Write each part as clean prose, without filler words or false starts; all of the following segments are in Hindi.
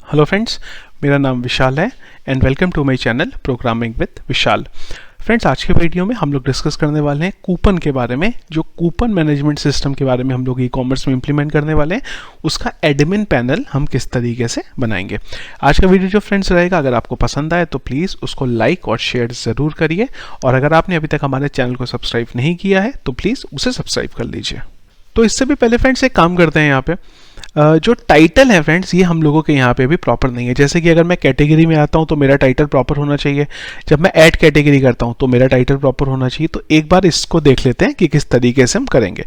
हेलो फ्रेंड्स, मेरा नाम विशाल है and welcome to my channel programming with Vishal. Friends, आज के वीडियो में हम लोग डिस्कस करने वाले हैं कूपन के बारे में। जो कूपन मैनेजमेंट सिस्टम के बारे में हम लोग ई कॉमर्स में इंप्लीमेंट करने वाले हैं, उसका एडमिन पैनल हम किस तरीके से बनाएंगे। आज का वीडियो जो फ्रेंड्स रहेगा, अगर आपको पसंद आए तो प्लीज़ उसको लाइक और शेयर ज़रूर करिए, और अगर आपने अभी तक हमारे चैनल को सब्सक्राइब नहीं किया है तो प्लीज़ उसे सब्सक्राइब कर लीजिए। तो इससे भी पहले फ्रेंड्स एक काम करते हैं, यहाँ पे जो टाइटल है फ्रेंड्स, ये हम लोगों के यहाँ पे भी प्रॉपर नहीं है। जैसे कि अगर मैं कैटेगरी में आता हूँ तो मेरा टाइटल प्रॉपर होना चाहिए, जब मैं ऐड कैटेगरी करता हूँ तो मेरा टाइटल प्रॉपर होना चाहिए। तो एक बार इसको देख लेते हैं कि किस तरीके से हम करेंगे।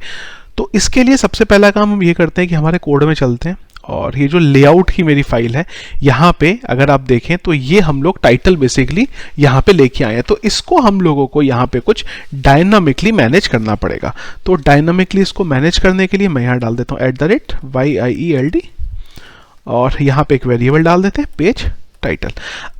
तो इसके लिए सबसे पहला काम हम ये करते हैं कि हमारे कोड में चलते हैं, और ये जो लेआउट की मेरी फाइल है, यहाँ पे अगर आप देखें तो ये हम लोग टाइटल बेसिकली यहाँ पे लेके आए हैं। तो इसको हम लोगों को यहाँ पे कुछ डायनामिकली मैनेज करना पड़ेगा। तो डायनामिकली इसको मैनेज करने के लिए मैं यहाँ डाल देता हूँ @yield, और यहाँ पे एक वेरिएबल डाल देते हैं पेज टाइटल।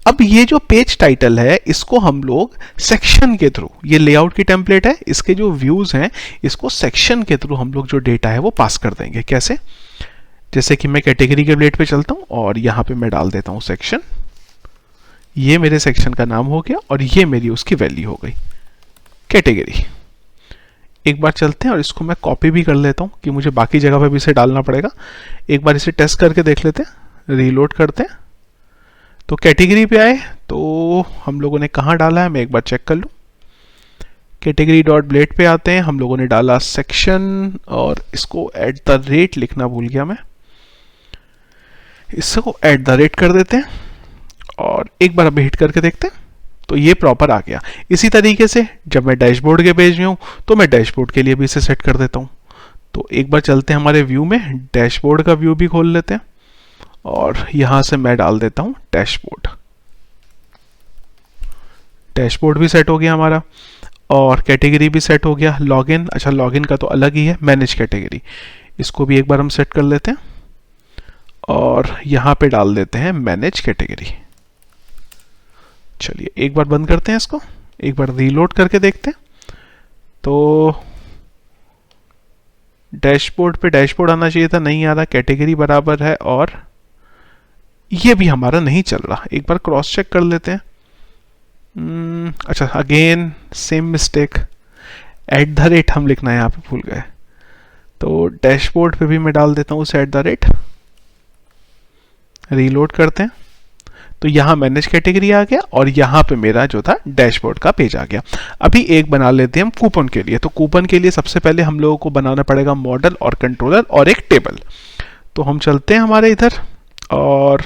अब ये जो पेज टाइटल है, इसको हम लोग सेक्शन के थ्रू, ये लेआउट की टेम्पलेट है, इसके जो व्यूज हैं इसको सेक्शन के थ्रू हम लोग जो डेटा है वो पास कर देंगे। कैसे? जैसे कि मैं कैटेगरी के प्लेट पे चलता हूँ और यहाँ पे मैं डाल देता हूँ सेक्शन। ये मेरे सेक्शन का नाम हो गया और ये मेरी उसकी वैल्यू हो गई कैटेगरी। एक बार चलते हैं और इसको मैं कॉपी भी कर लेता हूँ कि मुझे बाकी जगह पे भी इसे डालना पड़ेगा। एक बार इसे टेस्ट करके देख लेते हैं, रीलोड करते हैं। तो कैटेगरी पे आए तो हम लोगों ने कहाँ डाला है, मैं एक बार चेक कर लूँ। कैटेगरी डॉट ब्लेड पे आते हैं, हम लोगों ने डाला सेक्शन, और इसको @ लिखना भूल गया मैं, इसको @ कर देते हैं और एक बार अभी हिट करके देखते हैं तो ये प्रॉपर आ गया। इसी तरीके से जब मैं डैशबोर्ड के पेज में हूँ तो मैं डैशबोर्ड के लिए भी इसे सेट कर देता हूँ। तो एक बार चलते हैं हमारे व्यू में, डैशबोर्ड का व्यू भी खोल लेते हैं, और यहाँ से मैं डाल देता हूँ डैशबोर्ड। डैशबोर्ड भी सेट हो गया हमारा, और कैटेगरी भी सेट हो गया। लॉगिन, अच्छा लॉगिन का तो अलग ही है, मैनेज कैटेगरी, इसको भी एक बार हम सेट कर लेते हैं और यहाँ पे डाल देते हैं मैनेज कैटेगरी। चलिए एक बार बंद करते हैं इसको, एक बार रीलोड करके देखते हैं। तो डैशबोर्ड पे डैशबोर्ड आना चाहिए था, नहीं आ रहा। कैटेगरी बराबर है और ये भी हमारा नहीं चल रहा। एक बार क्रॉस चेक कर लेते हैं। अच्छा, अगेन सेम मिस्टेक, @ हम लिखना यहाँ पे भूल गए। तो डैशबोर्ड पे भी मैं डाल देता हूँ उसे @, रीलोड करते हैं तो यहाँ मैनेज कैटेगरी आ गया और यहाँ पे मेरा जो था डैशबोर्ड का पेज आ गया। अभी एक बना लेते हैं हम कूपन के लिए। तो कूपन के लिए सबसे पहले हम लोगों को बनाना पड़ेगा मॉडल और कंट्रोलर और एक टेबल। तो हम चलते हैं हमारे इधर, और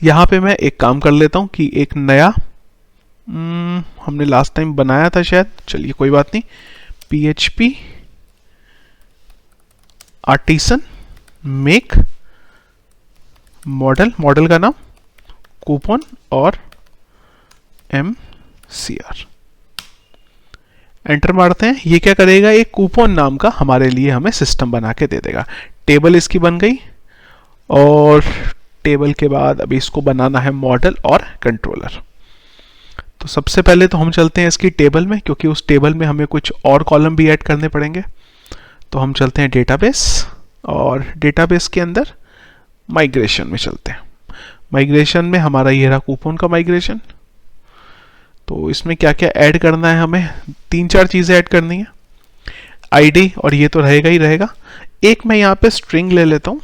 यहाँ पे मैं एक काम कर लेता हूँ कि एक नया हमने लास्ट टाइम बनाया था शायद, चलिए कोई बात नहीं, PHP artisan make model, model का नाम कूपन और MCR, एंटर मारते हैं। ये क्या करेगा, एक कूपन नाम का हमारे लिए हमें सिस्टम बना के दे देगा। टेबल इसकी बन गई, और टेबल के बाद अभी इसको बनाना है मॉडल और कंट्रोलर। तो सबसे पहले तो हम चलते हैं इसकी टेबल में, क्योंकि उस टेबल में हमें कुछ और कॉलम भी ऐड करने पड़ेंगे। तो हम चलते हैं डेटाबेस, और डेटाबेस के अंदर माइग्रेशन में चलते हैं। माइग्रेशन में हमारा ये रहा कूपन का माइग्रेशन। तो इसमें क्या क्या ऐड करना है, हमें 3-4 चीज़ें ऐड करनी है। आईडी, और ये तो रहेगा ही रहेगा। एक मैं यहाँ पे स्ट्रिंग ले लेता हूँ,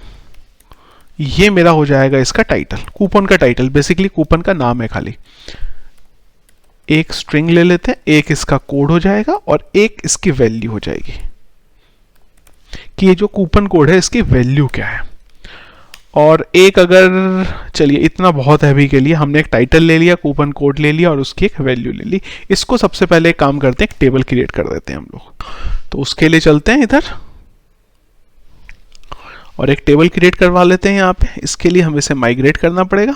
ये मेरा हो जाएगा इसका टाइटल, कूपन का टाइटल, बेसिकली कूपन का नाम है खाली। एक स्ट्रिंग ले लेते हैं, एक इसका कोड हो जाएगा और एक इसकी वैल्यू हो जाएगी कि ये जो कूपन कोड है इसकी वैल्यू क्या है। और एक, अगर चलिए इतना बहुत है अभी के लिए, हमने एक टाइटल ले लिया, कूपन कोड ले लिया और उसकी एक वैल्यू ले ली। इसको सबसे पहले एक काम करते हैं, एक टेबल क्रिएट कर देते हैं हम लोग। तो उसके लिए चलते हैं इधर और एक टेबल क्रिएट करवा लेते हैं यहाँ पे। इसके लिए हमें इसे माइग्रेट करना पड़ेगा।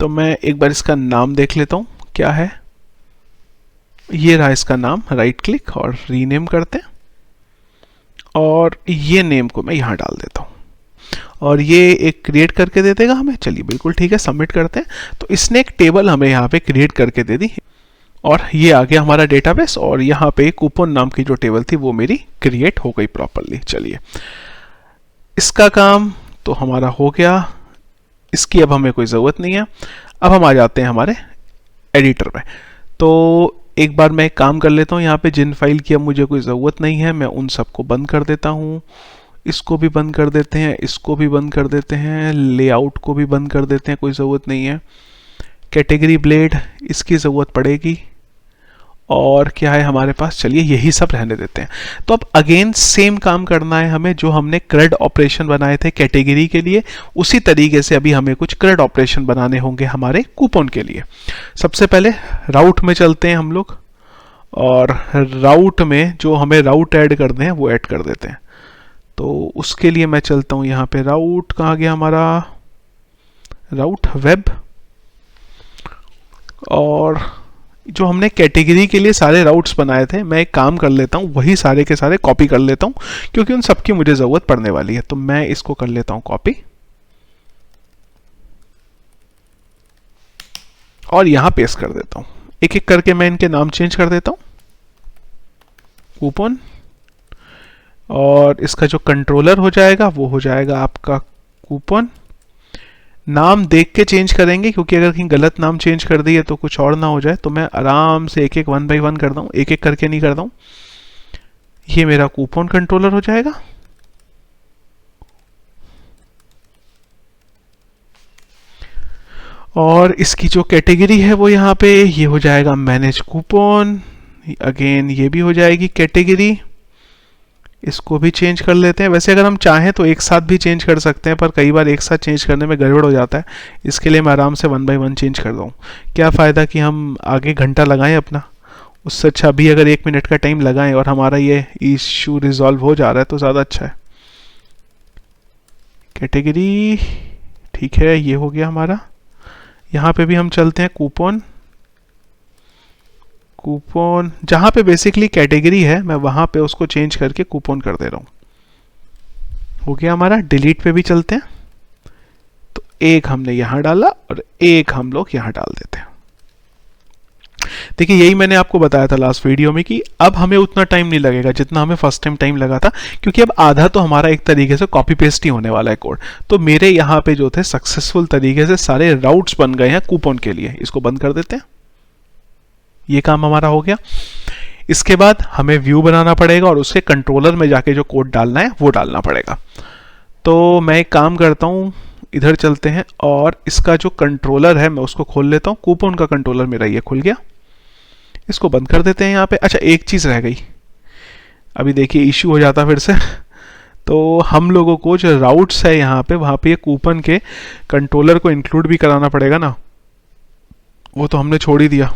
तो मैं एक बार इसका नाम देख लेता हूँ क्या है। ये रहा इसका नाम, राइट क्लिक और रीनेम करते हैं, और ये नेम को मैं यहाँ डाल देता हूँ, और ये एक क्रिएट करके दे देगा हमें। चलिए बिल्कुल ठीक है, सबमिट करते हैं। तो इसने एक टेबल हमें यहाँ पे क्रिएट करके दे दी, और ये आ गया हमारा डेटाबेस, और यहाँ पे कूपन नाम की जो टेबल थी वो मेरी क्रिएट हो गई प्रॉपरली। चलिए इसका काम तो हमारा हो गया, इसकी अब हमें कोई ज़रूरत नहीं है। अब हम आ जाते हैं हमारे एडिटर में। तो एक बार मैं एक काम कर लेता हूँ, यहाँ पे जिन फाइल की अब मुझे कोई ज़रूरत नहीं है मैं उन सबको बंद कर देता हूँ। इसको भी बंद कर देते हैं, इसको भी बंद कर देते हैं, लेआउट को भी बंद कर देते हैं, कोई ज़रूरत नहीं है। कैटेगरी ब्लेड, इसकी ज़रूरत पड़ेगी। और क्या है हमारे पास, चलिए यही सब रहने देते हैं। तो अब अगेन सेम काम करना है हमें, जो हमने CRUD ऑपरेशन बनाए थे कैटेगरी के लिए, उसी तरीके से अभी हमें कुछ CRUD ऑपरेशन बनाने होंगे हमारे कूपन के लिए। सबसे पहले राउट में चलते हैं हम लोग, और राउट में जो हमें राउट ऐड करने हैं वो ऐड कर देते हैं। तो उसके लिए मैं चलता हूँ यहाँ पे, राउट कहाँ गया हमारा, राउट वेब, और जो हमने कैटेगरी के लिए सारे राउट्स बनाए थे, मैं एक काम कर लेता हूँ, वही सारे के सारे कॉपी कर लेता हूँ, क्योंकि उन सबकी मुझे ज़रूरत पड़ने वाली है। तो मैं इसको कर लेता हूँ कॉपी, और यहाँ पेस्ट कर देता हूँ। एक एक करके मैं इनके नाम चेंज कर देता हूँ, कूपन, और इसका जो कंट्रोलर हो जाएगा वो हो जाएगा आपका कूपन। नाम देख के चेंज करेंगे, क्योंकि अगर कहीं गलत नाम चेंज कर दिए तो कुछ और ना हो जाए। तो मैं आराम से एक एक 1 बाय 1 करता हूँ, एक एक करके नहीं करता हूँ। ये मेरा कूपन कंट्रोलर हो जाएगा। और इसकी जो कैटेगरी है वो यहाँ पे ये हो जाएगा मैनेज कूपन। अगेन ये भी हो जाएगी कैटेगरी, इसको भी चेंज कर लेते हैं। वैसे अगर हम चाहें तो एक साथ भी चेंज कर सकते हैं, पर कई बार एक साथ चेंज करने में गड़बड़ हो जाता है। इसके लिए मैं आराम से 1 बाय 1 चेंज कर दूँ। क्या फ़ायदा कि हम आगे घंटा लगाएं अपना, उससे अच्छा अभी अगर 1 मिनट का टाइम लगाएं और हमारा ये इशू रिजॉल्व हो जा रहा है तो ज़्यादा अच्छा है। कैटेगरी ठीक है, ये हो गया हमारा। यहाँ पे भी हम चलते हैं कूपन, कूपन जहाँ पे बेसिकली कैटेगरी है मैं वहाँ पे उसको चेंज करके कूपन कर दे रहा हूँ। हो गया हमारा। डिलीट पे भी चलते हैं, तो एक हमने यहाँ डाला और एक हम लोग यहाँ डाल देते हैं। देखिए यही मैंने आपको बताया था लास्ट वीडियो में कि अब हमें उतना टाइम नहीं लगेगा जितना हमें फर्स्ट टाइम टाइम लगा था, क्योंकि अब आधा तो हमारा एक तरीके से कॉपी पेस्ट ही होने वाला है कोड। तो मेरे यहाँ पे जो थे सक्सेसफुल तरीके से सारे राउट्स बन गए हैं कूपन के लिए। इसको बंद कर देते हैं, ये काम हमारा हो गया। इसके बाद हमें व्यू बनाना पड़ेगा और उसके कंट्रोलर में जाके जो कोड डालना है वो डालना पड़ेगा। तो मैं एक काम करता हूँ, इधर चलते हैं और इसका जो कंट्रोलर है मैं उसको खोल लेता हूँ। कूपन का कंट्रोलर मेरा ये खुल गया, इसको बंद कर देते हैं यहाँ पे। अच्छा एक चीज़ रह गई, अभी देखिए इश्यू हो जाता फिर से। तो हम लोगों को जो राउट्स है यहाँ पे, वहाँ पे ये कूपन के कंट्रोलर को इंक्लूड भी कराना पड़ेगा ना, वो तो हमने छोड़ ही दिया।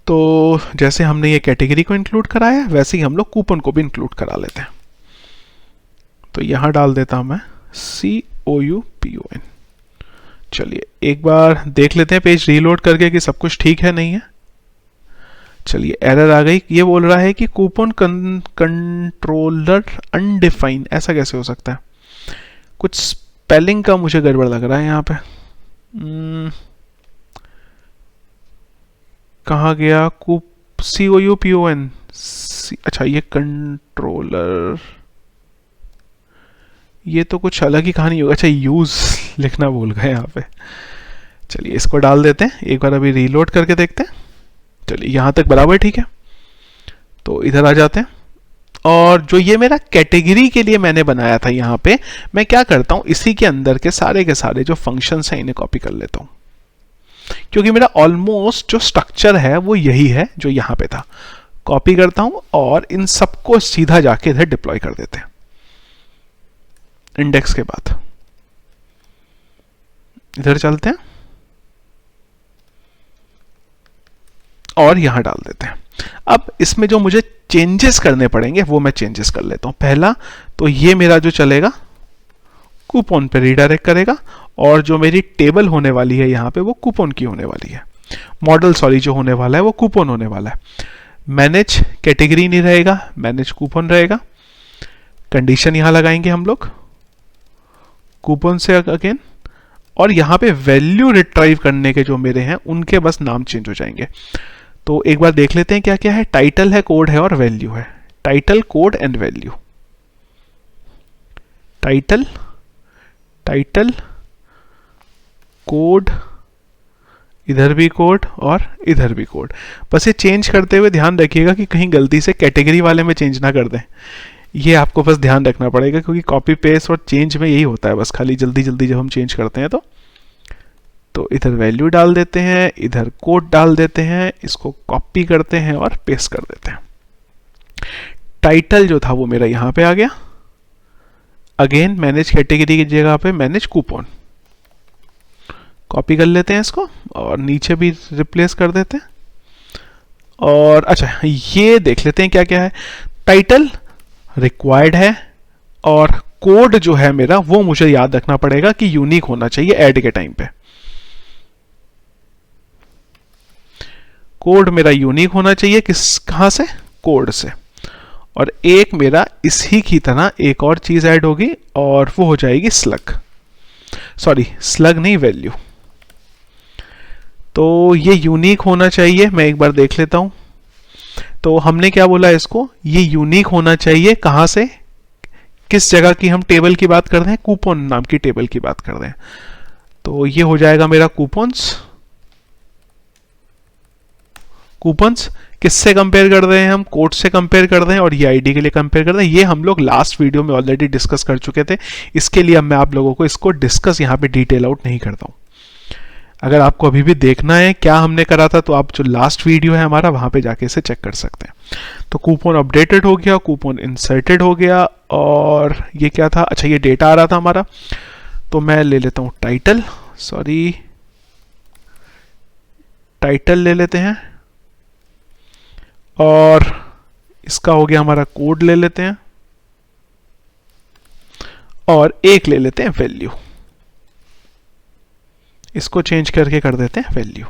तो जैसे हमने ये कैटेगरी को इंक्लूड कराया वैसे ही हम लोग कूपन को भी इंक्लूड करा लेते हैं। तो यहाँ डाल देता हूँ मैं COUPON। चलिए एक बार देख लेते हैं पेज रीलोड करके कि सब कुछ ठीक है नहीं है। चलिए एरर आ गई, ये बोल रहा है कि कूपन कंट्रोलर अनडिफाइन। ऐसा कैसे हो सकता है, कुछ स्पेलिंग का मुझे गड़बड़ लग रहा है यहाँ पे। कहाँ गया COUPON? अच्छा ये कंट्रोलर, ये तो कुछ अलग ही कहानी होगा। अच्छा यूज लिखना भूल गए यहाँ पे। चलिए इसको डाल देते हैं, एक बार अभी रीलोड करके देखते हैं। चलिए यहाँ तक बराबर ठीक है। तो इधर आ जाते हैं, और जो ये मेरा कैटेगरी के लिए मैंने बनाया था यहाँ पे, मैं क्या करता हूँ इसी के अंदर के सारे जो फंक्शंस हैं इन्हें कॉपी कर लेता हूँ, क्योंकि मेरा ऑलमोस्ट जो स्ट्रक्चर है वो यही है जो यहाँ पे था। कॉपी करता हूँ और इन सबको सीधा जाके इधर डिप्लॉय कर देते हैं। इंडेक्स के बाद इधर चलते हैं और यहां डाल देते हैं। अब इसमें जो मुझे चेंजेस करने पड़ेंगे वो मैं चेंजेस कर लेता हूं। पहला तो ये मेरा जो चलेगा कूपन पे रीडायरेक्ट करेगा, और जो मेरी टेबल होने वाली है यहाँ पे वो कूपन की होने वाली है। मॉडल सॉरी जो होने वाला है वो कूपन होने वाला है। मैनेज कैटेगरी नहीं रहेगा, मैनेज कूपन रहेगा। कंडीशन यहां लगाएंगे हम लोग कूपन से अगेन, और यहाँ पे वैल्यू रिट्राइव करने के जो मेरे हैं उनके बस नाम चेंज हो जाएंगे। तो एक बार देख लेते हैं क्या क्या है। टाइटल है, कोड है और वैल्यू है। Title, code and value. Title, title, code, इधर भी कोड और इधर भी कोड। बस ये चेंज करते हुए ध्यान रखिएगा कि कहीं गलती से कैटेगरी वाले में चेंज ना कर दें। ये आपको बस ध्यान रखना पड़ेगा, क्योंकि कॉपी पेस्ट और चेंज में यही होता है बस, खाली जल्दी जल्दी जब हम चेंज करते हैं तो इधर वैल्यू डाल देते हैं, इधर कोड डाल देते हैं, इसको कॉपी करते हैं और पेस्ट कर देते हैं। टाइटल जो था वो मेरा यहाँ पे आ गया। अगेन मैनेज कैटेगरी की जगह पे मैनेज कूपन, कॉपी कर लेते हैं इसको और नीचे भी रिप्लेस कर देते हैं। और अच्छा, ये देख लेते हैं क्या क्या है। टाइटल रिक्वायर्ड है और कोड जो है मेरा वो मुझे याद रखना पड़ेगा कि यूनिक होना चाहिए ऐड के टाइम पे। कोड मेरा यूनिक होना चाहिए, कहां से? कोड से। और एक मेरा इसी की तरह एक और चीज ऐड होगी और वो हो जाएगी स्लग, सॉरी स्लग नहीं, वैल्यू। तो ये यूनिक होना चाहिए, मैं एक बार देख लेता हूं। तो हमने क्या बोला इसको, ये यूनिक होना चाहिए कहां से, किस जगह की हम टेबल की बात कर रहे हैं? कूपन नाम की टेबल की बात कर रहे हैं। तो ये हो जाएगा मेरा कूपन्स। कूपन्स किससे कंपेयर कर रहे हैं हम? कोड से कंपेयर कर रहे हैं और ये आईडी के लिए कंपेयर कर रहे हैं। ये हम लोग लास्ट वीडियो में ऑलरेडी डिस्कस कर चुके थे, इसके लिए अब मैं आप लोगों को इसको डिस्कस यहाँ पे डिटेल आउट नहीं करता हूँ। अगर आपको अभी भी देखना है क्या हमने करा था, तो आप जो लास्ट वीडियो है हमारा वहां पे जाके इसे चेक कर सकते हैं। तो कूपन अपडेटेड हो गया, कूपन इंसर्टेड हो गया, और ये क्या था? अच्छा, ये डेटा आ रहा था हमारा। तो मैं ले लेता हूं टाइटल, सॉरी टाइटल ले लेते हैं, और इसका हो गया हमारा कोड ले लेते हैं, और एक ले लेते हैं वैल्यू। इसको चेंज करके कर देते हैं वैल्यू,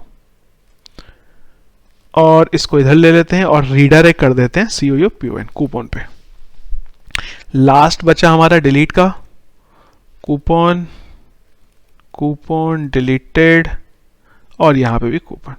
और इसको इधर ले लेते हैं और रीडायरेक्ट कर देते हैं COUPON कूपन पे। लास्ट बचा हमारा डिलीट का, कूपन, कूपन डिलीटेड, और यहां पे भी कूपन।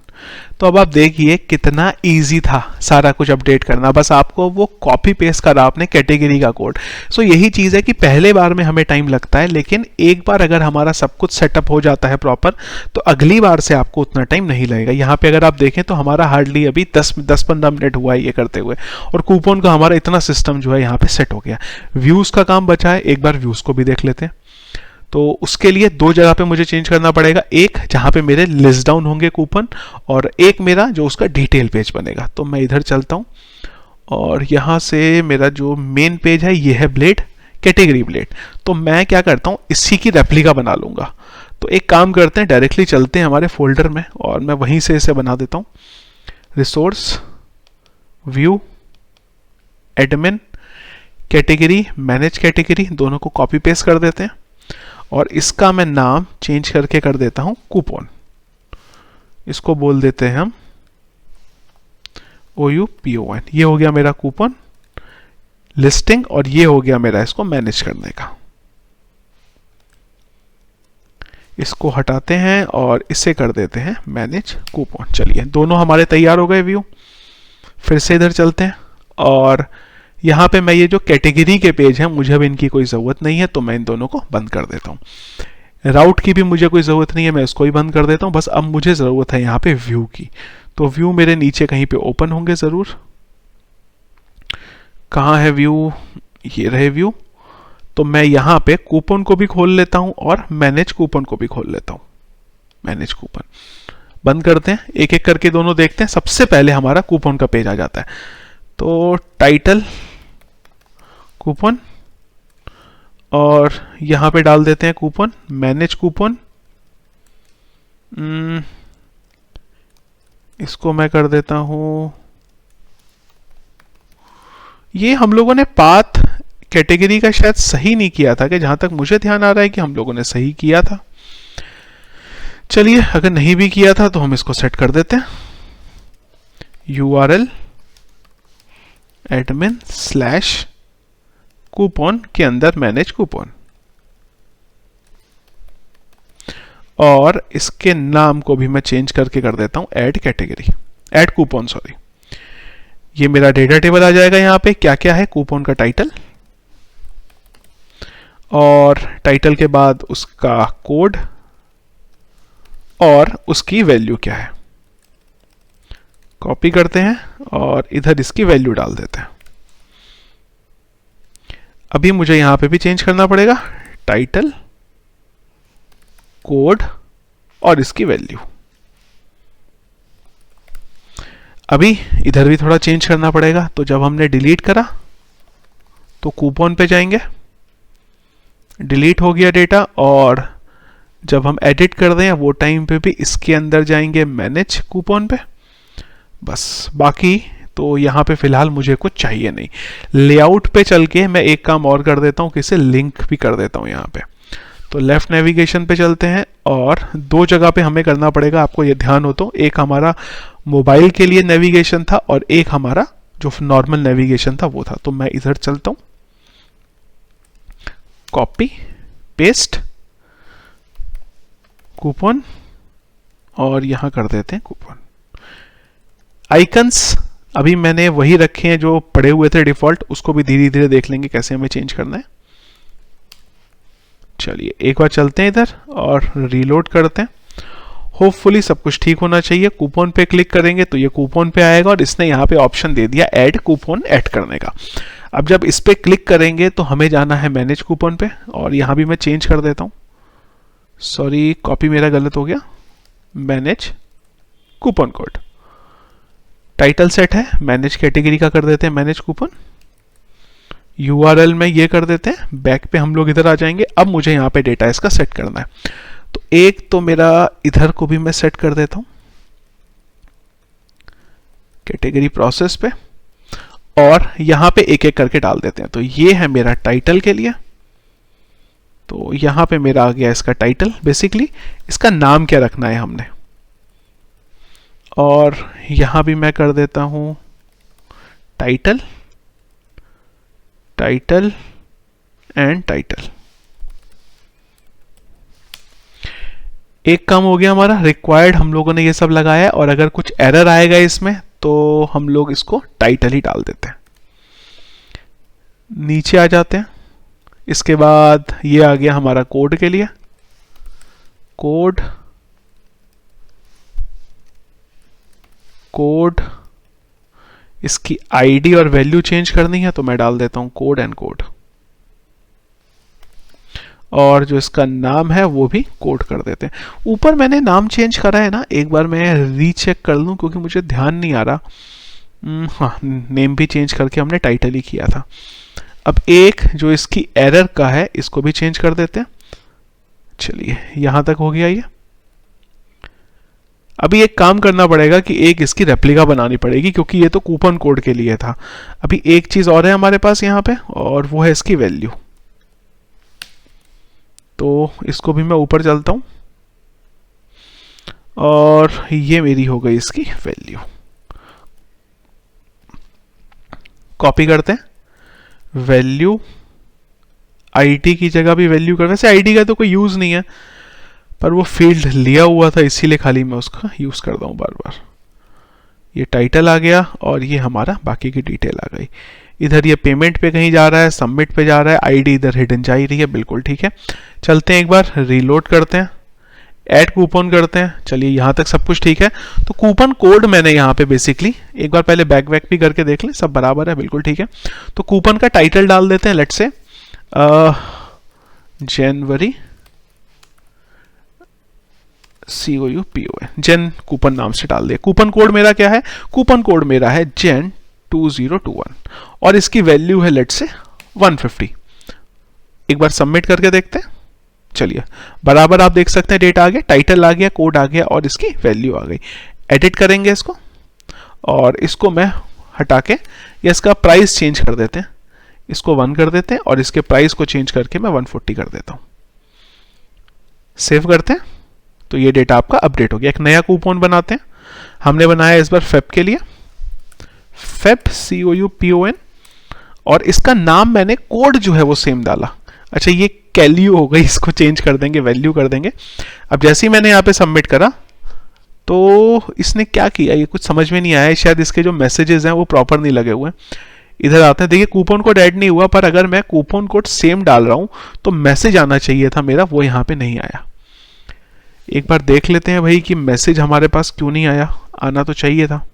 तो अब आप देखिए कितना इजी था सारा कुछ अपडेट करना, बस आपको वो कॉपी पेस्ट करा आपने कैटेगरी का कोड। सो यही चीज है कि पहले बार में हमें टाइम लगता है, लेकिन एक बार अगर हमारा सब कुछ सेटअप हो जाता है प्रॉपर, तो अगली बार से आपको उतना टाइम नहीं लगेगा। यहाँ पे अगर आप देखें तो हमारा हार्डली अभी 10-15 मिनट हुआ है ये करते हुए, और कूपन का हमारा इतना सिस्टम जो है यहाँ पे सेट हो गया। व्यूज का काम बचा है, एक बार व्यूज को भी देख लेते हैं। तो उसके लिए दो जगह पे मुझे चेंज करना पड़ेगा, एक जहां पे मेरे लिस्ट डाउन होंगे कूपन, और एक मेरा जो उसका डिटेल पेज बनेगा। तो मैं इधर चलता हूं, और यहां से मेरा जो मेन पेज है ये है ब्लेड, कैटेगरी ब्लेड। तो मैं क्या करता हूं, इसी की रेप्लिका बना लूंगा। तो एक काम करते हैं, डायरेक्टली चलते हैं हमारे फोल्डर में, और मैं वहीं से इसे बना देता हूं। Resource, view, admin, category, manage category, दोनों को कॉपी पेस्ट कर देते हैं, और इसका मैं नाम चेंज करके कर देता हूं कूपन। इसको बोल देते हैं हम OUPON। ये हो गया मेरा कूपन लिस्टिंग, और ये हो गया मेरा इसको मैनेज करने का। इसको हटाते हैं और इसे कर देते हैं मैनेज कूपन। चलिए, दोनों हमारे तैयार हो गए व्यू। फिर से इधर चलते हैं, और यहाँ पे मैं ये जो कैटेगरी के पेज हैं, मुझे अब इनकी कोई ज़रूरत नहीं है, तो मैं इन दोनों को बंद कर देता हूँ। राउट की भी मुझे कोई ज़रूरत नहीं है, मैं इसको ही बंद कर देता हूँ। बस अब मुझे ज़रूरत है यहाँ पे व्यू की। तो व्यू मेरे नीचे कहीं पे ओपन होंगे ज़रूर। कहाँ है व्यू? ये रहे व्यू। तो मैं यहाँ पे कूपन को भी खोल लेता हूँ और मैनेज कूपन को भी खोल लेता हूँ। मैनेज कूपन बंद करते हैं, एक एक करके दोनों देखते हैं। सबसे पहले हमारा कूपन का पेज आ जाता है। तो टाइटल कूपन, और यहां पे डाल देते हैं कूपन, मैनेज कूपन। इसको मैं कर देता हूं, ये हम लोगों ने पाथ कैटेगरी का शायद सही नहीं किया था, कि जहां तक मुझे ध्यान आ रहा है कि हम लोगों ने सही किया था। चलिए, अगर नहीं भी किया था तो हम इसको सेट कर देते हैं। URL एडमिन / कूपन के अंदर मैनेज कूपन, और इसके नाम को भी मैं चेंज करके कर देता हूं add category, add coupon, sorry. ये मेरा डेटा टेबल आ जाएगा। यहाँ पे क्या क्या है? कूपन का टाइटल, और टाइटल के बाद उसका कोड और उसकी वैल्यू क्या है। कॉपी करते हैं और इधर इसकी वैल्यू डाल देते हैं। अभी मुझे यहां पे भी चेंज करना पड़ेगा, टाइटल, कोड और इसकी वैल्यू। अभी इधर भी थोड़ा चेंज करना पड़ेगा, तो जब हमने डिलीट करा तो कूपन पे जाएंगे, डिलीट हो गया डेटा, और जब हम एडिट कर दें वो टाइम पे भी इसके अंदर जाएंगे मैनेज कूपन पे। बस बाकी तो यहाँ पे फिलहाल मुझे कुछ चाहिए नहीं। लेआउट पे चल के मैं एक काम और कर देता हूँ कि इसे लिंक भी कर देता हूँ यहाँ पे। तो लेफ्ट नेविगेशन पे चलते हैं और दो जगह पे हमें करना पड़ेगा, आपको ये ध्यान हो तो। एक हमारा मोबाइल के लिए नेविगेशन था और एक हमारा जो नॉर्मल नेविगेशन था वो था। तो मैं इधर चलता हूँ, कॉपी पेस्ट कूपन और यहां कर देते हैं कूपन। आइकन्स अभी मैंने वही रखे हैं जो पड़े हुए थे डिफॉल्ट, उसको भी धीरे धीरे देख लेंगे कैसे हमें चेंज करना है। चलिए एक बार चलते हैं इधर और रीलोड करते हैं। होपफुली सब कुछ ठीक होना चाहिए। कूपन पे क्लिक करेंगे तो ये कूपन पे आएगा और इसने यहाँ पे ऑप्शन दे दिया ऐड कूपन ऐड करने का। अब जब इस पे क्लिक करेंगे तो हमें जाना है मैनेज कूपन पे, और यहाँ भी मैं चेंज कर देता हूँ। सॉरी, कॉपी मेरा गलत हो गया। Manage coupon code, title set है, मैनेज कैटेगरी का कर देते हैं मैनेज कूपन। यूआरएल में ये कर देते हैं, बैक पे हम लोग इधर आ जाएंगे। अब मुझे यहाँ पे डेटा इसका सेट करना है, तो एक तो मेरा इधर को भी मैं सेट कर देता हूँ कैटेगरी प्रोसेस पे, और यहाँ पे एक एक करके डाल देते हैं। तो ये है मेरा टाइटल के लिए, तो यहाँ पे मेरा आ गया इसका टाइटल। बेसिकली इसका नाम क्या रखना है हमने, और यहाँ भी मैं कर देता हूँ टाइटल, टाइटल एंड टाइटल। एक काम हो गया हमारा, रिक्वायर्ड हम लोगों ने ये सब लगाया है, और अगर कुछ एरर आएगा इसमें तो हम लोग इसको टाइटल ही डाल देते हैं। नीचे आ जाते हैं, इसके बाद ये आ गया हमारा कोड के लिए, कोड कोड इसकी आईडी और वैल्यू चेंज करनी है तो मैं डाल देता हूं कोड एंड कोड, और जो इसका नाम है वो भी कोड कर देते हैं। ऊपर मैंने नाम चेंज करा है ना, एक बार मैं रीचेक कर लूं क्योंकि मुझे ध्यान नहीं आ रहा। हाँ, नेम भी चेंज करके हमने टाइटल ही किया था। अब एक जो इसकी एरर का है इसको भी चेंज कर देते हैं। चलिए यहां तक हो गया ये। अभी एक काम करना पड़ेगा कि एक इसकी रेप्लिका बनानी पड़ेगी, क्योंकि ये तो कूपन कोड के लिए था। अभी एक चीज और है हमारे पास यहाँ पे, और वो है इसकी वैल्यू। तो इसको भी मैं ऊपर चलता हूं और ये मेरी हो गई इसकी वैल्यू। कॉपी करते हैं, वैल्यू आईडी की जगह भी वैल्यू कर, वैसे आईडी का तो कोई यूज नहीं है पर वो फील्ड लिया हुआ था इसीलिए खाली मैं उसका यूज करता हूं बार बार। ये टाइटल आ गया और ये हमारा बाकी की डिटेल आ गई। इधर ये पेमेंट पे कहीं जा रहा है, सबमिट पे जा रहा है, आईडी इधर हिडन जा ही रही है, बिल्कुल ठीक है। चलते हैं एक बार रीलोड करते हैं, ऐड कूपन करते हैं। चलिए यहाँ तक सब कुछ ठीक है। तो कूपन कोड मैंने यहाँ पे बेसिकली एक बार पहले बैक भी करके देख लें, सब बराबर है, बिल्कुल ठीक है। तो कूपन का टाइटल डाल देते हैं, let's say January COUPON, gen coupon नाम से डाल दिया। कूपन कोड मेरा क्या है, कूपन कोड मेरा है जेन 2021 और इसकी वैल्यू है लेट्स से 150। एक बार सबमिट करके देखते हैं। चलिए बराबर आप देख सकते हैं, डेटा आ गया, टाइटल आ गया, कोड आ गया और इसकी वैल्यू आ गई। एडिट करेंगे इसको और इसको मैं हटा के या इसका प्राइस चेंज कर देते हैं, इसको 1 कर देते हैं और इसके प्राइस को चेंज करके मैं 140 कर देता हूं। सेव करते हैं तो ये डेटा आपका अपडेट हो गया। एक नया कूपन बनाते हैं, हमने बनाया इस बार फेब के लिए, फेब COUPON, और इसका नाम मैंने कोड जो है वो सेम डाला। अच्छा ये कैल्यू हो गई, इसको चेंज कर देंगे, वैल्यू कर देंगे। अब जैसे ही मैंने यहाँ पे सबमिट करा तो इसने क्या किया ये कुछ समझ में नहीं आया, शायद इसके जो मैसेजेस हैं वो प्रॉपर नहीं लगे हुए हैं। इधर आते हैं, देखिए कूपन कोड ऐड नहीं हुआ, पर अगर मैं कूपन कोड सेम डाल रहा हूं तो मैसेज आना चाहिए था मेरा, वो यहां पे नहीं आया। एक बार देख लेते हैं भाई कि मैसेज हमारे पास क्यों नहीं आया, आना तो चाहिए था।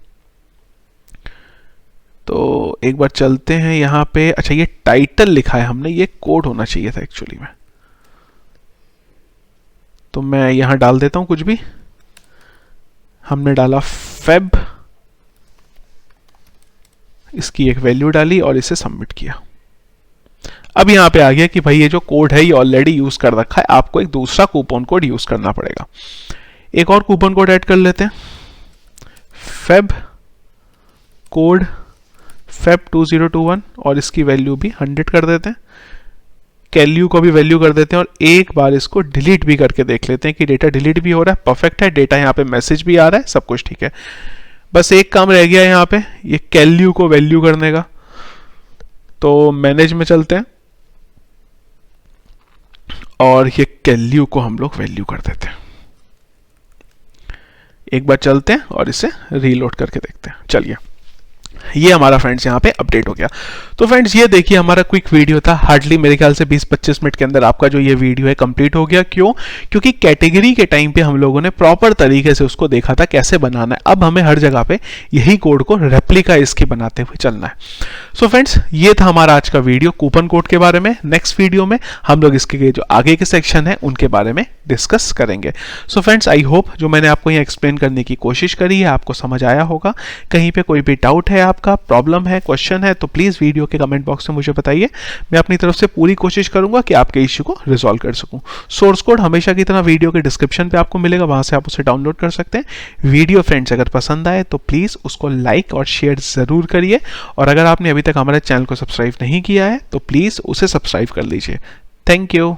तो एक बार चलते हैं यहाँ पे, अच्छा ये टाइटल लिखा है हमने, ये कोड होना चाहिए था एक्चुअली में। तो मैं यहाँ डाल देता हूँ कुछ भी, हमने डाला फेब, इसकी एक वैल्यू डाली और इसे सबमिट किया। अब यहाँ पे आ गया कि भाई ये जो कोड है ये ऑलरेडी यूज कर रखा है, आपको एक दूसरा कूपन कोड यूज करना पड़ेगा। एक और कूपन कोड ऐड कर लेते हैं, फेब कोड फेब 2021, और इसकी वैल्यू भी 100 कर देते हैं। कैल्यू को भी वैल्यू कर देते हैं और एक बार इसको डिलीट भी करके देख लेते हैं कि डेटा डिलीट भी हो रहा है, परफेक्ट है, डेटा यहाँ पे मैसेज भी आ रहा है, सब कुछ ठीक है। बस एक काम रह गया है यहाँ पे, ये कैल्यू को वैल्यू करने का। तो मैनेज में चलते हैं और ये कैल्यू को हम लोग वैल्यू कर देते हैं। एक बार चलते हैं और इसे रीलोड करके देखते हैं। चलिए, ये हमारा फ्रेंड्स यहाँ पे अपडेट हो गया। तो फ्रेंड्स ये देखिए हमारा क्विक वीडियो था, हार्डली मेरे ख्याल से 20-25 मिनट के अंदर आपका जो ये वीडियो है कंप्लीट हो गया। क्यों? क्योंकि कैटेगरी के टाइम पे हम लोगों ने प्रॉपर तरीके से उसको देखा था कैसे बनाना है। अब हमें हर जगह पे यही कोड को रेप्लिका इसके बनाते हुए चलना है। सो फ्रेंड्स ये था हमारा आज का वीडियो कूपन कोड के बारे में। नेक्स्ट वीडियो में हम लोग इसके जो आगे के सेक्शन है उनके बारे में डिस्कस करेंगे। सो फ्रेंड्स आई होप जो मैंने आपको यहाँ एक्सप्लेन करने की कोशिश करी है आपको समझ आया होगा। कहीं पे कोई भी डाउट है, आपका प्रॉब्लम है, क्वेश्चन है, तो प्लीज़ वीडियो के कमेंट बॉक्स में मुझे बताइए। मैं अपनी तरफ से पूरी कोशिश करूंगा कि आपके इश्यू को रिजॉल्व कर सकूं। सोर्स कोड हमेशा की तरह वीडियो के डिस्क्रिप्शन पे आपको मिलेगा, वहां से आप उसे डाउनलोड कर सकते हैं। वीडियो फ्रेंड्स अगर पसंद आए तो प्लीज़ उसको लाइक और शेयर ज़रूर करिए, और अगर आपने अभी तक हमारे चैनल को सब्सक्राइब नहीं किया है तो प्लीज़ उसे सब्सक्राइब कर लीजिए। Thank you.